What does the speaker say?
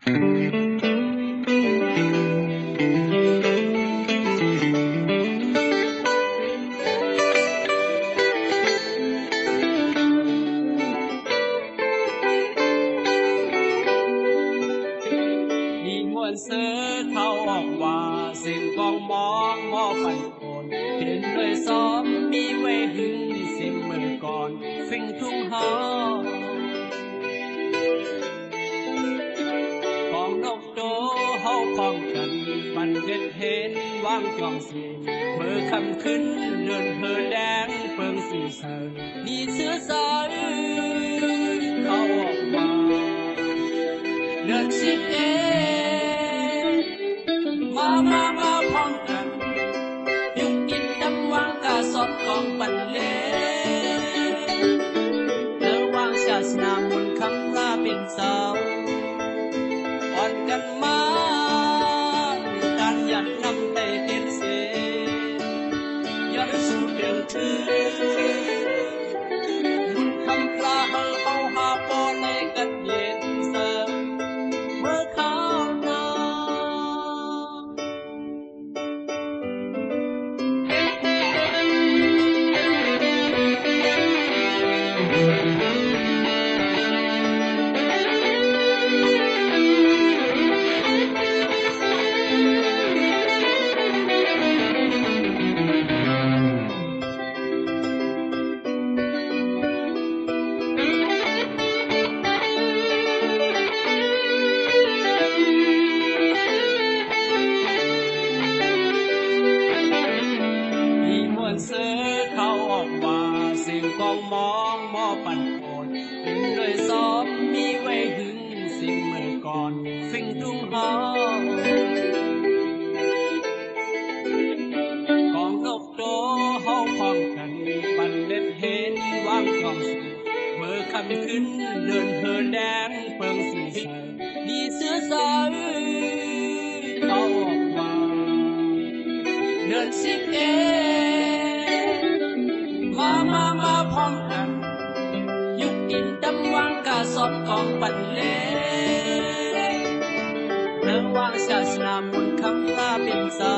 เสือเขาออกว่าสิ่งฟองมองมอปันโอนเห็นด้วยซ้อมมีไว้หึงสิ่งเมื่อก่อนฟิ่งทุ่งหาของนกโตเฮาพร้อมกันปันเด็ดเห็นวางจองสีเมื่อคำขึ้นเดินเฮอแดงเปิงสีเสริญมีเสื้อสายเขาออกว่าเดินสิเอมาพร้อมกันยุกกินดำวางกาสอบกองปันเลเธอวางศาสนาบุญคำลาเป็นสาวอ่อนกันมาการยัดนำได้เห็นเสียยัดสู่เดือดถือบุญคำลาเอาหาปอในกันเย็นเสริมเมื่อเขาเสือเขาออกว่าสิ่งกองมองมอปันโอนถึงโดยซ้อมมีไว้หึงสิ่งเมื่อก่อนฟิ่งทุ่งหาของนกโตเฮาพร้อมกันปันเด็ดเห็นวางกองสูเมื่อคำขึ้นเดินเฮอแดงเปิงสีเสริญดีเสื้อสายเขาออกว่าเดินสิเอมาพร้อมกันยุกกินดำวางกาสอบกองปันเลเธอวางศาสนาบุญคำลาเป็นสา